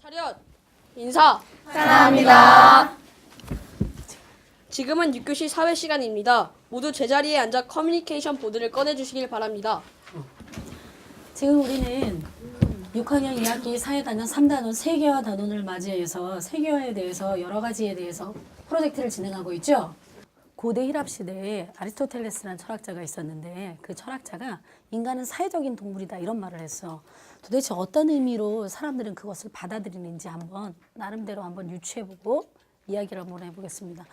차렷! 인사! 사랑합니다. 지금은 6교시 사회 시간입니다. 모두 제자리에 앉아 커뮤니케이션 보드를 꺼내주시길 바랍니다. 지금 우리는 6학년 2학기 사회단원 3단원 세계화 단원을 맞이해서 세계화에 대해서 여러 가지에 대해서 프로젝트를 진행하고 있죠. 고대 힐랍 시대에 아리스토텔레스라는 철학자가 있었는데 그 철학자가 인간은 사회적인 동물이다 이런 말을 했어. 도대체 어떤 의미로 사람들은 그것을 받아들이는지 한번 나름대로 한번 유추해보고 이야기를 한번 해보겠습니다.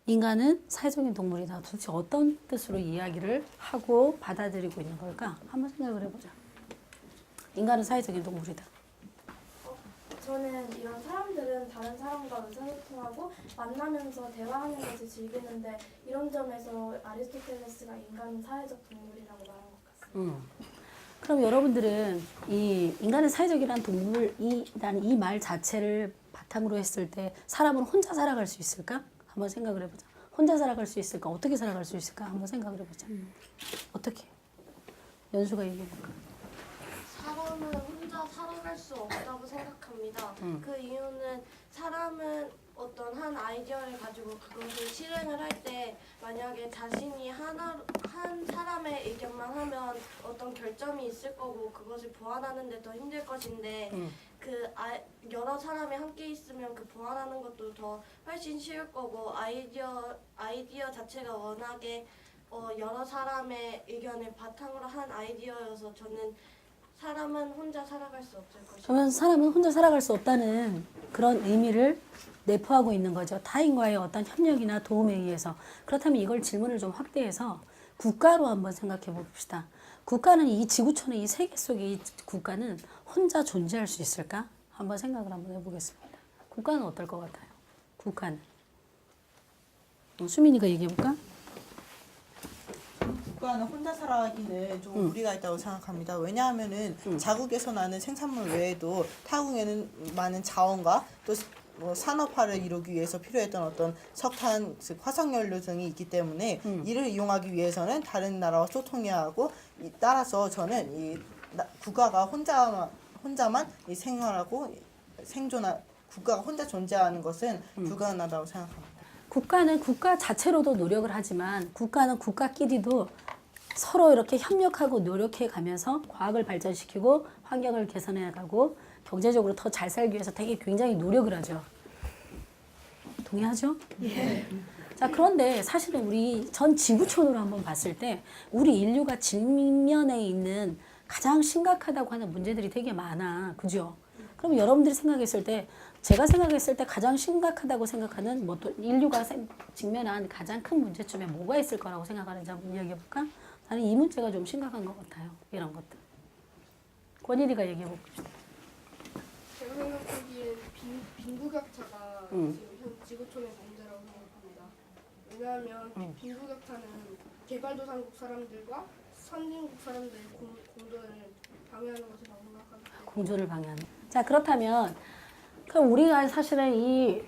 인간은 사회적인 동물이다. 도대체 어떤 뜻으로 이야기를 하고 받아들이고 있는 걸까? 한번 생각을 해보자. 인간은 사회적인 동물이다. 저는 이런 사람들은 다른 사람과 의사소통하고 만나면서 대화하는 것을 즐기는데 이런 점에서 아리스토텔레스가 인간은 사회적 동물이라고 말한 것 같습니다. 그럼 여러분들은 이 인간은 사회적이라는 동물이라는 이 말 자체를 바탕으로 했을 때 사람은 혼자 살아갈 수 있을까? 한번 생각을 해보자. 혼자 살아갈 수 있을까? 어떻게 살아갈 수 있을까? 한번 생각을 해보자. 어떻게? 연수가 얘기해볼까? 사람은 혼자 살아갈 수 없다고 생각합니다. 그 이유는 사람은 어떤 한 아이디어를 가지고 그것을 실행을 할 때 만약에 자신이 한 사람의 의견만 하면 어떤 결점이 있을 거고 그것을 보완하는 데 더 힘들 것인데 여러 사람이 함께 있으면 그 보완하는 것도 더 훨씬 쉬울 거고 아이디어 자체가 워낙에 여러 사람의 의견을 바탕으로 한 아이디어여서 저는 사람은 혼자 살아갈 수 없을 것이다. 그러면 사람은 혼자 살아갈 수 없다는 그런 의미를 내포하고 있는 거죠. 타인과의 어떤 협력이나 도움에 의해서. 그렇다면 이걸 질문을 좀 확대해서 국가로 한번 생각해 봅시다. 국가는 이 지구촌의 이 세계 속의 이 국가는 혼자 존재할 수 있을까? 한번 생각을 한번 해보겠습니다. 국가는 어떨 것 같아요? 국가는. 수민이가 얘기해 볼까? 국가는 혼자 살아가기는 좀 무리가 있다고 생각합니다. 왜냐하면은 자국에서 나는 생산물 외에도 타국에는 많은 자원과 또 뭐 산업화를 이루기 위해서 필요했던 어떤 석탄, 즉 화석연료 등이 있기 때문에 이를 이용하기 위해서는 다른 나라와 소통해야 하고 따라서 저는 이 국가가 혼자만 이 생활하고 국가가 혼자 존재하는 것은 불가능하다고 생각합니다. 국가는 국가 자체로도 노력을 하지만 국가는 국가끼리도 서로 이렇게 협력하고 노력해 가면서 과학을 발전시키고 환경을 개선해 가고 경제적으로 더 잘 살기 위해서 되게 굉장히 노력을 하죠. 동의하죠? 예. 자, 그런데 사실은 우리 전 지구촌으로 한번 봤을 때 우리 인류가 직면해 있는 가장 심각하다고 하는 문제들이 되게 많아. 그죠? 그럼 여러분들이 생각했을 때 제가 생각했을 때 가장 심각하다고 생각하는 뭐 또 인류가 직면한 가장 큰 문제점에 뭐가 있을 거라고 생각하는지 한번 이야기해 볼까? 나는 이 문제가 좀 심각한 것 같아요. 이런 것들. 권일이가 얘기해 봅시다. 제가 생각하기엔 빈부격차가 지금 현 지구촌의 문제라고 생각합니다. 왜냐하면 빈부격차는 개발도상국 사람들과 선진국 사람들의 공존을 방해하는 것이라고 생각합니다. 공존을 방해하는. 자, 그렇다면 그럼 우리가 사실은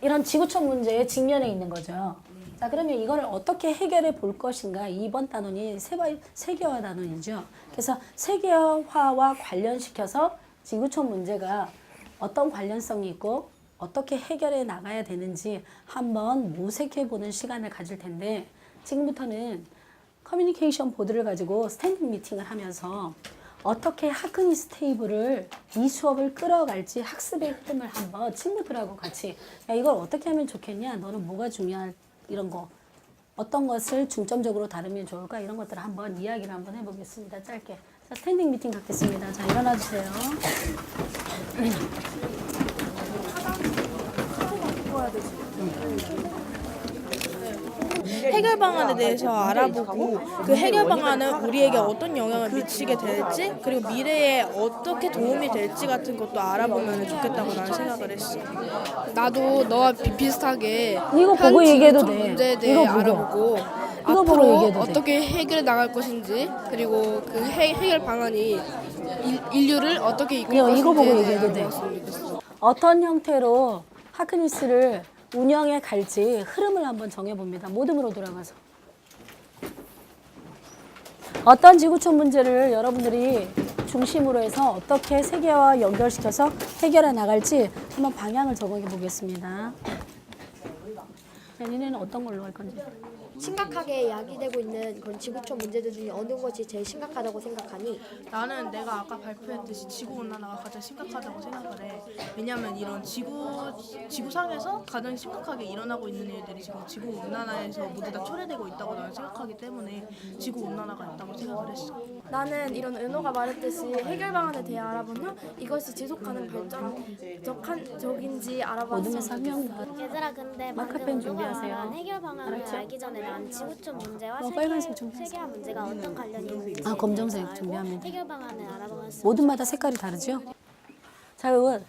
이런 지구촌 문제에 직면해 있는 거죠. 자, 그러면 이걸 어떻게 해결해 볼 것인가? 이번 단원이 세계화 단원이죠. 그래서 세계화와 관련시켜서 지구촌 문제가 어떤 관련성이 있고 어떻게 해결해 나가야 되는지 한번 모색해 보는 시간을 가질 텐데 지금부터는 커뮤니케이션 보드를 가지고 스탠딩 미팅을 하면서 어떻게 하크니스 테이블을 이 수업을 끌어갈지 학습의 흐름을 한번 친구들하고 같이 야, 이걸 어떻게 하면 좋겠냐? 너는 뭐가 중요할 이런 거 어떤 것을 중점적으로 다루면 좋을까? 이런 것들을 한번 이야기를 한번 해보겠습니다. 짧게. 자, 스탠딩 미팅 갖겠습니다. 자, 일어나 주세요. 해결 방안에 대해서 알아보고 그 해결 방안은 우리에게 어떤 영향을 미치게 될지 그리고 미래에 어떻게 도움이 될지 같은 것도 알아보면 좋겠다고 나는 생각을 했어. 나도 너와 비슷하게 이거 보고 얘기해도 지구촌 돼. 문제에 대해 이거 보고. 알아보고 이거 보고 앞으로 얘기해도 돼. 어떻게 해결해 나갈 것인지 그리고 그 해결 방안이 인류를 어떻게 이끌 이거 것인지에 보고 대해 얘기해도 돼. 알아봤으면 좋겠어. 어떤 형태로 하크니스를 운영해 갈지 흐름을 한번 정해봅니다. 모둠으로 돌아가서. 어떤 지구촌 문제를 여러분들이 중심으로 해서 어떻게 세계와 연결시켜서 해결해 나갈지 한번 방향을 적용해 보겠습니다. 니네는 어떤 걸로 할 건지. 심각하게 야기되고 있는 그런 지구촌 문제들 중에 어느 것이 제일 심각하다고 생각하니? 나는 내가 아까 발표했듯이 지구온난화가 가장 심각하다고 생각을 해. 왜냐하면 이런 지구상에서 가장 심각하게 일어나고 있는 일들이 지금 지구온난화에서 모두 다 초래되고 있다고 나는 생각하기 때문에 지구온난화가 있다고 생각을 했어. 나는 이런 은호가 말했듯이 해결 방안에 대해 알아본 후 이것이 지속가능 발전적인지 알아봤으면 어둠에서 한 명 더. 얘들아 근데 마카펜 방금 준비하세요. 말한 해결 방안을 알았죠? 알기 전에 난 지구촌 문제와 빨간색 준비하세요. 세계화 문제가 어떤 관련이 있는지 아, 검정색 알고 준비합니다. 해결 방안을 알아보았습니다. 모든마다 색깔이 다르죠? 자, 그러면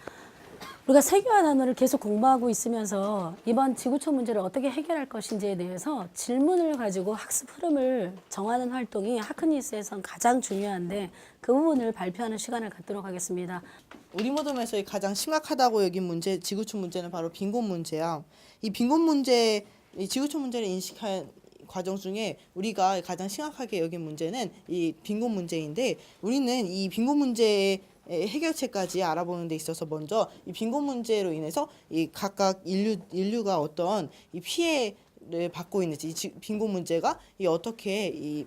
우리가 세계화 단어를 계속 공부하고 있으면서 이번 지구촌 문제를 어떻게 해결할 것인지에 대해서 질문을 가지고 학습 흐름을 정하는 활동이 하크니스에선 가장 중요한데 그 부분을 발표하는 시간을 갖도록 하겠습니다. 우리 모둠에서의 가장 심각하다고 여긴 문제, 지구촌 문제는 바로 빈곤 문제야. 이 빈곤 문제, 이 지구촌 문제를 인식한 과정 중에 우리가 가장 심각하게 여긴 문제는 이 빈곤 문제인데 우리는 이 빈곤 문제의 해결책까지 알아보는 데 있어서 먼저 이 빈곤 문제로 인해서 이 각각 인류가 어떤 이 피해를 받고 있는지, 이 빈곤 문제가 이 어떻게 이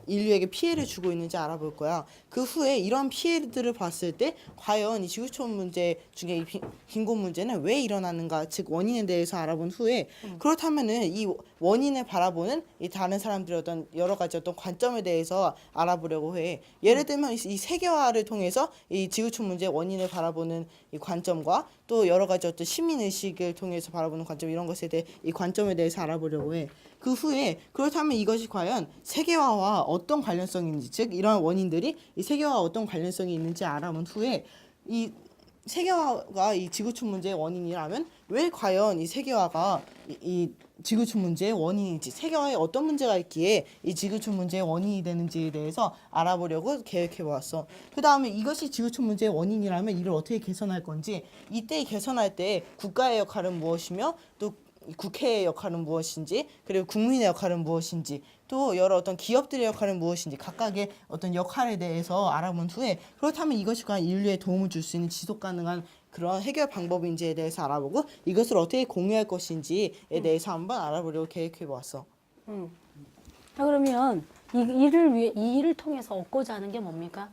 인류에게 피해를 주고 있는지 알아볼 거야. 그 후에 이런 피해들을 봤을 때 과연 이 지구촌 문제 중에 이 빈곤 문제는 왜 일어나는가, 즉 원인에 대해서 알아본 후에 그렇다면은 이 원인을 바라보는 이 다른 사람들의 어떤 여러 가지 어떤 관점에 대해서 알아보려고 해. 예를 들면 이 세계화를 통해서 이 지구촌 문제의 원인을 바라보는 이 관점과 또 여러 가지 어떤 시민 의식을 통해서 바라보는 관점, 이런 것에 대해 이 관점에 대해서 알아보려고 해. 그 후에 그렇다면 이것이 과연 세계화와 어떤 관련성이 있는지, 즉 이러한 원인들이 이 세계화와 어떤 관련성이 있는지 알아본 후에 이 세계화가 이 지구촌 문제의 원인이라면 왜 과연 이 세계화가 이 지구촌 문제의 원인인지, 세계화에 어떤 문제가 있기에 이 지구촌 문제의 원인이 되는지에 대해서 알아보려고 계획해 보았어. 그 다음에 이것이 지구촌 문제의 원인이라면 이를 어떻게 개선할 건지, 이때 개선할 때 국가의 역할은 무엇이며 또 국회의 역할은 무엇인지, 그리고 국민의 역할은 무엇인지, 또 여러 어떤 기업들의 역할은 무엇인지 각각의 어떤 역할에 대해서 알아본 후에 그렇다면 이것이 과연 인류에 도움을 줄 수 있는 지속 가능한 그런 해결 방법인지에 대해서 알아보고 이것을 어떻게 공유할 것인지에 대해서 한번 알아보려고 계획해 보았어. 자, 그러면 이 일을 통해서 얻고자 하는 게 뭡니까?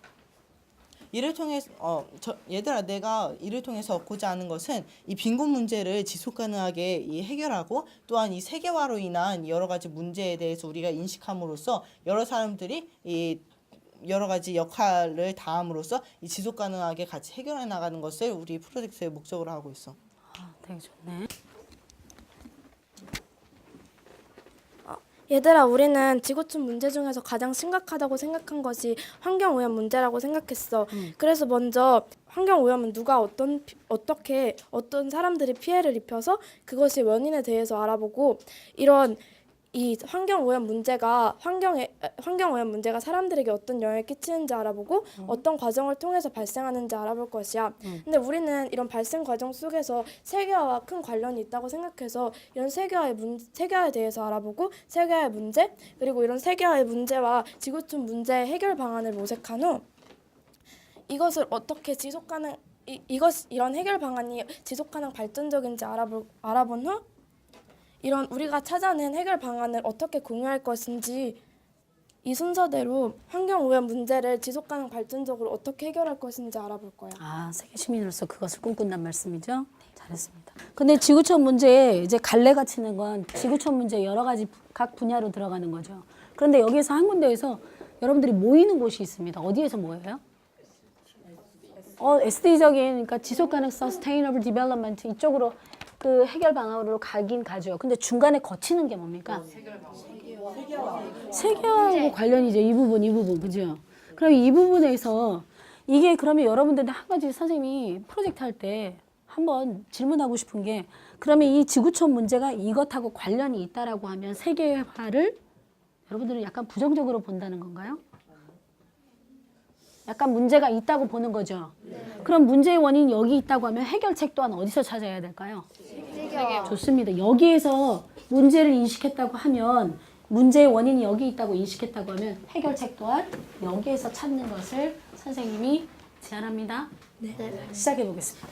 이를 통해서 얘들아, 내가 이를 통해서 얻고자 하는 것은 이 빈곤 문제를 지속 가능하게 해결하고 또한 이 세계화로 인한 여러 가지 문제에 대해서 우리가 인식함으로써 여러 사람들이 이 여러 가지 역할을 다함으로써 이 지속 가능하게 같이 해결해 나가는 것을 우리 프로젝트의 목적으로 하고 있어. 아, 되게 좋네. 얘들아, 우리는 지구촌 문제 중에서 가장 심각하다고 생각한 것이 환경오염 문제라고 생각했어. 그래서 먼저 환경오염은 누가 어떻게 어떤 사람들이 피해를 입혀서 그것이 원인에 대해서 알아보고 이런 이 환경오염 문제가 사람들에게 어떤 영향을 끼치는지 알아보고 어떤 과정을 통해서 발생하는지 알아볼 것이야. 근데 우리는 이런 발생 과정 속에서 세계화와 큰 관련이 있다고 생각해서 이런 세계화에 대해서 알아보고 세계화의 문제, 그리고 이런 세계화의 문제와 지구촌 문제의 해결 방안을 모색한 후 이것을 어떻게 이런 해결 방안이 지속가능 발전적인지 알아본 후 이런 우리가 찾아낸 해결 방안을 어떻게 공유할 것인지 이 순서대로 환경오염 문제를 지속가능 발전적으로 어떻게 해결할 것인지 알아볼 거야. 아, 세계 시민으로서 그것을 꿈꾼단 말씀이죠? 잘했습니다. 근데 지구촌 문제에 이제 갈래가 치는 건 지구촌 문제 여러 가지 각 분야로 들어가는 거죠. 그런데 여기에서 한 군데에서 여러분들이 모이는 곳이 있습니다. 어디에서 모여요? SD적인, 그러니까 지속가능성, Sustainable Development 이쪽으로 그 해결 방안으로 가긴 가죠. 근데 중간에 거치는 게 뭡니까? 세계화하고 관련이죠. 이 부분, 그죠? 그럼 이 부분에서 이게 그러면 여러분들한테 한 가지 선생님이 프로젝트 할 때 한번 질문하고 싶은 게, 그러면 이 지구촌 문제가 이것하고 관련이 있다라고 하면 세계화를 여러분들은 약간 부정적으로 본다는 건가요? 약간 문제가 있다고 보는 거죠. 그럼 문제의 원인이 여기 있다고 하면 해결책 또한 어디서 찾아야 될까요? 좋습니다. 여기에서 문제를 인식했다고 하면 문제의 원인이 여기 있다고 인식했다고 하면 해결책 또한 여기에서 찾는 것을 선생님이 제안합니다. 네. 시작해 보겠습니다.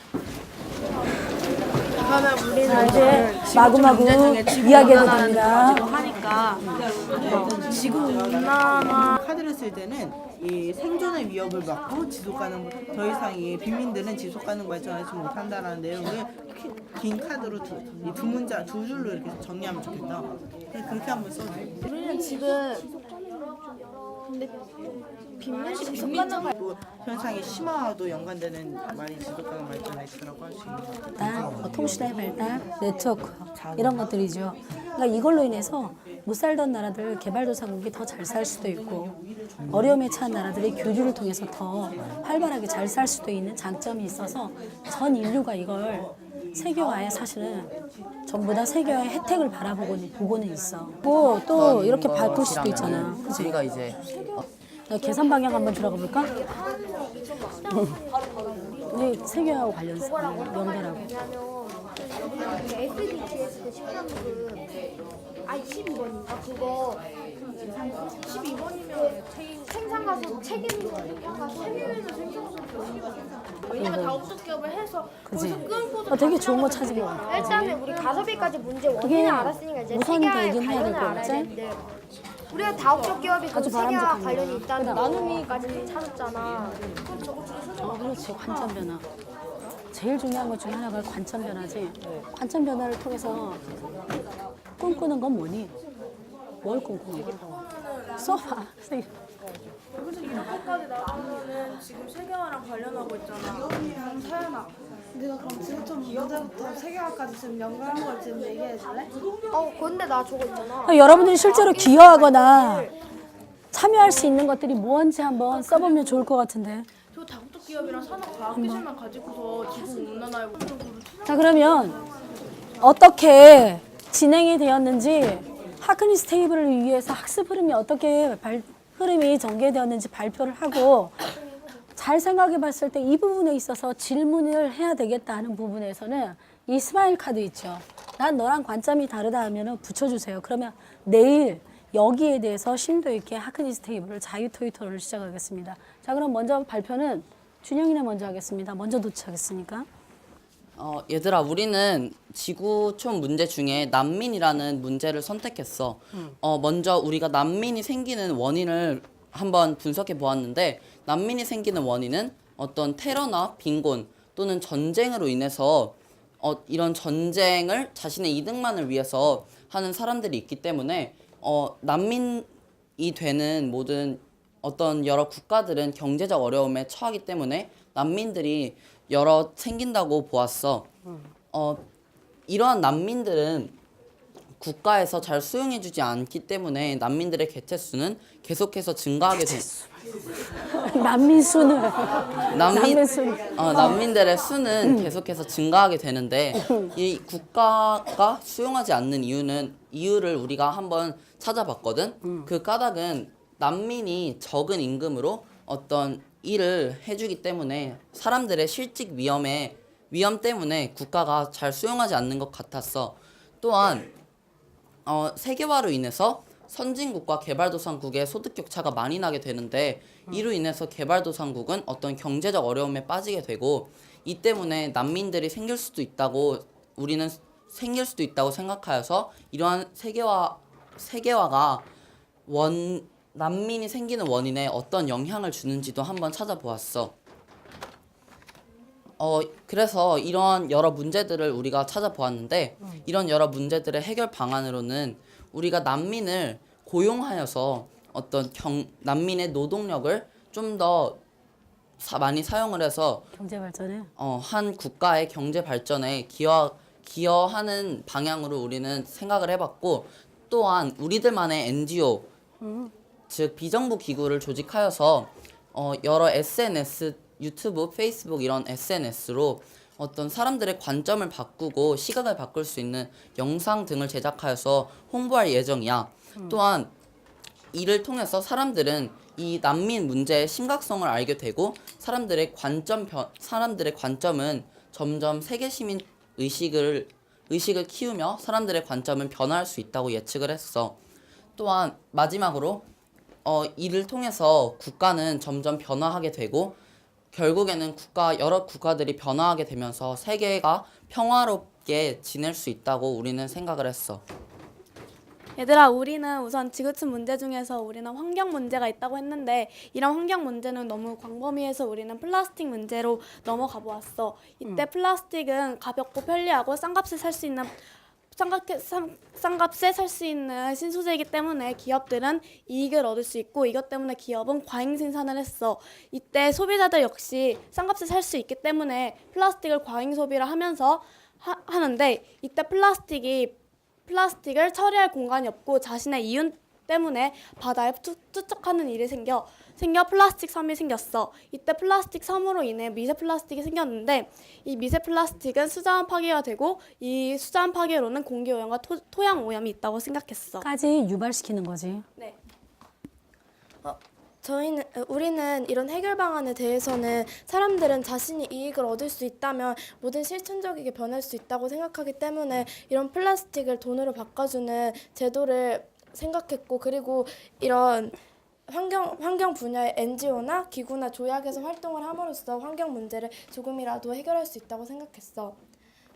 그러면 우리는 자, 이제 마구마구 이야기해도 됩니다. 하니까 지구 온난화 카드를 쓸 때는 이 생존의 위협을 막고 지속 가능 더 이상 이 빈민들은 지속 가능 발전하지 못한다라는 내용을 긴 카드로 두 문자 두 줄로 이렇게 정리하면 좋겠다. 그렇게 한번 써줘. 우리는 지금 근데 빈민지 또 현상이 심화와도 연관되는 말이 지속 가능 발전의 X라고 할 수 있는 거. 발달, 통신의 발달, 네트워크 이런 것들이죠. 그러니까 이걸로 인해서 못 살던 나라들 개발도상국이 더 잘 살 수도 있고 어려움에 처한 나라들이 교류를 통해서 더 활발하게 잘 살 수도 있는 장점이 있어서 전 인류가 이걸 세계화에 사실은 전부 다 세계화의 혜택을 보고는 있어. 또 이렇게 바꿀 수도 있잖아. 그치? 우리가 이제 계산 방향 한번 들어가 볼까? 네, 세계화하고 관련해서 연결하고. 왜냐면 SDGs 13그 12번인가 그거 12번이면 생산 가서 책임져서 왜냐면 다국적 기업을 해서 거기서 끊고 되게 좋은 거 찾은 거 같아. 일단은 우리 가섭이까지 문제 그게 원인을 알았으니까 이제 우선 세계화에 되긴 해야 관련을 될것 알아야 같지? 되는데 우리가 다국적 기업이 그 아주 세계화 바람직합니다. 관련이 있다는 나눔이까지 찾았잖아. 그렇지. 관점 변화. 제일 중요한 것 중에 하나가 관점 변화지. 관점 변화를 통해서 꿈꾸는 건 뭐니? 뭘 꿈꾸는 거야? 써봐. 여기서 이렇게까지 나오면은 지금 세계화랑 관련하고 있잖아. 서연아, 네가 그럼 지구촌 문제부터 세계화까지 지금 연결한 걸 지금 얘기해 줄래? 근데 나 저거 있잖아. 여러분들이 실제로 기여하거나 참여할 수 있는 것들이 뭔지 한번 써보면 좋을 것 같은데. 저 다국적 기업이랑 산업 과학 기술만 가지고서 지구 온난화에 자, 그러면 어떻게 진행이 되었는지 하크니스 테이블을 위해서 학습 흐름이 어떻게 흐름이 전개되었는지 발표를 하고 잘 생각해 봤을 때 이 부분에 있어서 질문을 해야 되겠다 하는 부분에서는 이 스마일 카드 있죠. 난 너랑 관점이 다르다 하면은 붙여주세요. 그러면 내일 여기에 대해서 심도 있게 하크니스 테이블을 자유 토의토를 시작하겠습니다. 자, 그럼 먼저 발표는 준영이네 먼저 하겠습니다. 먼저 도착했으니까. 얘들아, 우리는 지구촌 문제 중에 난민이라는 문제를 선택했어. 먼저 우리가 난민이 생기는 원인을 한번 분석해 보았는데, 난민이 생기는 원인은 어떤 테러나 빈곤 또는 전쟁으로 인해서 이런 전쟁을 자신의 이득만을 위해서 하는 사람들이 있기 때문에 난민이 되는 모든 어떤 여러 국가들은 경제적 어려움에 처하기 때문에 난민들이 여러 생긴다고 보았어. 이러한 난민들은 국가에서 잘 수용해주지 않기 때문에 난민들의 개체수는 계속해서 증가하게 돼. 난민수는 난민들의 수는 계속해서 증가하게 되는데 이 국가가 수용하지 않는 이유를 우리가 한번 찾아봤거든. 그 까닭은 난민이 적은 임금으로 어떤 일을 해주기 때문에 사람들의 실직 위험 때문에 국가가 잘 수용하지 않는 것 같았어. 또한 세계화로 인해서 선진국과 개발도상국의 소득 격차가 많이 나게 되는데 이로 인해서 개발도상국은 어떤 경제적 어려움에 빠지게 되고 이 때문에 난민들이 생길 수도 있다고 우리는 생길 수도 있다고 생각하여서 이러한 세계화가 난민이 생기는 원인에 어떤 영향을 주는지도 한번 찾아보았어. 그래서 이러한 여러 문제들을 우리가 찾아보았는데 이런 여러 문제들의 해결 방안으로는 우리가 난민을 고용하여서 어떤 난민의 노동력을 좀 더 많이 사용을 해서 경제 발전에 한 국가의 경제 발전에 기여하는 방향으로 우리는 생각을 해봤고 또한 우리들만의 NGO 즉 비정부 기구를 조직하여서 여러 SNS, 유튜브, 페이스북 이런 SNS로 어떤 사람들의 관점을 바꾸고 시각을 바꿀 수 있는 영상 등을 제작하여서 홍보할 예정이야. 또한 이를 통해서 사람들은 이 난민 문제의 심각성을 알게 되고 사람들의 관점은 점점 세계 시민 의식을 키우며 사람들의 관점은 변화할 수 있다고 예측을 했어. 또한 마지막으로 이를 통해서 국가는 점점 변화하게 되고 결국에는 여러 국가들이 변화하게 되면서 세계가 평화롭게 지낼 수 있다고 우리는 생각을 했어. 얘들아, 우리는 우선 지구촌 문제 중에서 우리는 환경 문제가 있다고 했는데 이런 환경 문제는 너무 광범위해서 우리는 플라스틱 문제로 넘어가 보았어. 이때 플라스틱은 가볍고 편리하고 싼값에 살 수 있는 신소재이기 때문에 기업들은 이익을 얻을 수 있고 이것 때문에 기업은 과잉 생산을 했어. 이때 소비자들 역시 싼값에 살 수 있기 때문에 플라스틱을 과잉 소비를 하면서 하는데 이때 플라스틱을 처리할 공간이 없고 자신의 이윤 때문에 바다에 투척하는 일이 생겨 플라스틱 섬이 생겼어. 이때 플라스틱 섬으로 인해 미세 플라스틱이 생겼는데 이 미세 플라스틱은 수자원 파괴가 되고 이 수자원 파괴로는 공기 오염과 토양 오염이 있다고 생각했어. 까지 유발시키는 거지. 네. 우리는 이런 해결 방안에 대해서는 사람들은 자신이 이익을 얻을 수 있다면 모든 실천적이게 변할 수 있다고 생각하기 때문에 이런 플라스틱을 돈으로 바꿔주는 제도를 생각했고, 그리고 이런 환경 분야의 NGO나 기구나 조약에서 활동을 함으로써 환경 문제를 조금이라도 해결할 수 있다고 생각했어.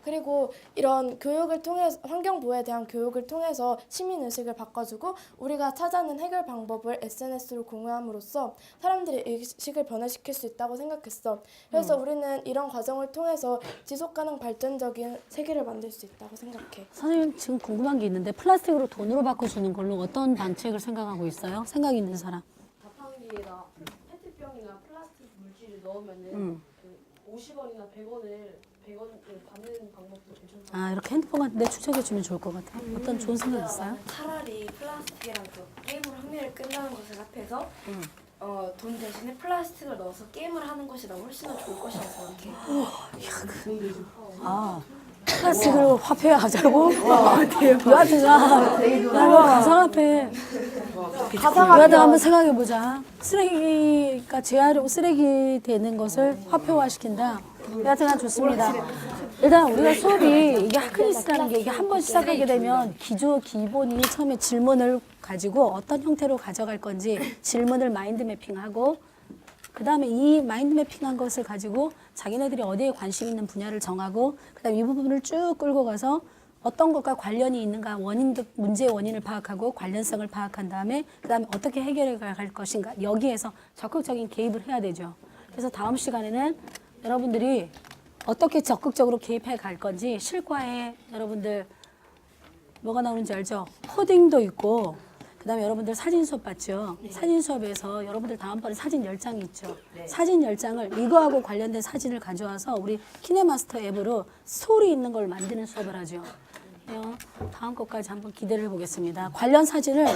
그리고 이런 교육을 통해서 환경보호에 대한 교육을 통해서 시민의식을 바꿔주고 우리가 찾아낸 해결 방법을 SNS로 공유함으로써 사람들의 의식을 변화시킬 수 있다고 생각했어. 그래서 우리는 이런 과정을 통해서 지속가능 발전적인 세계를 만들 수 있다고 생각해. 선생님 지금 궁금한 게 있는데 플라스틱으로 돈으로 바꿔주는 걸로 어떤 정책을 생각하고 있어요? 생각 있는 사람? 자판기에다 페트병이나 플라스틱 물질을 넣으면은 그 50원이나 100원을 받는 방법도 괜찮다. 아, 이렇게 핸드폰 같은 데 추적해주면 좋을 것 같아요. 어떤 좋은 생각 있어요? 차라리 플라스틱이랑 게임으로 흥미를 끈다는 것을 합해서 돈 대신에 플라스틱을 넣어서 게임을 하는 것이 훨씬 더 좋을 것이라고 생각해. 아, 플라스틱을 화폐화하자고? 유아트가 가상화폐. 유아트 한번 생각해보자. 쓰레기가 재활용 쓰레기 되는 것을 화폐화시킨다. 유아트가 좋습니다. 일단 우리가 수업이 이게 하크니스라는 게 이게 한 번 시작하게 되면 기본이 처음에 질문을 가지고 어떤 형태로 가져갈 건지 질문을 마인드 매핑하고 그 다음에 이 마인드 매핑한 것을 가지고 자기네들이 어디에 관심 있는 분야를 정하고 그 다음에 이 부분을 쭉 끌고 가서 어떤 것과 관련이 있는가 문제의 원인을 파악하고 관련성을 파악한 다음에 그 다음에 어떻게 해결해 갈 것인가 여기에서 적극적인 개입을 해야 되죠. 그래서 다음 시간에는 여러분들이 어떻게 적극적으로 개입해 갈 건지 실과에 여러분들 뭐가 나오는지 알죠? 코딩도 있고 그 다음에 여러분들 사진 수업 봤죠? 네. 사진 수업에서 여러분들 다음번에 사진 10장이 있죠? 네. 사진 10장을 이거하고 관련된 사진을 가져와서 우리 키네마스터 앱으로 스토리 있는 걸 만드는 수업을 하죠. 다음 것까지 한번 기대를 해보겠습니다. 관련 사진을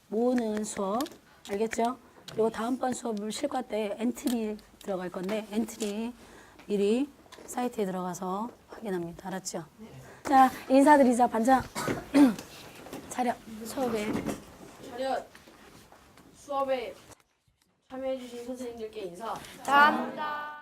모으는 수업 알겠죠? 그리고 다음번 수업을 실과 때 엔트리 들어갈 건데 엔트리 미리 사이트에 들어가서 확인합니다. 알았죠? 네. 자, 인사드리자. 반장. 차렷. 수업에 수업에 참여해주신 선생님들께 인사. 감사합니다.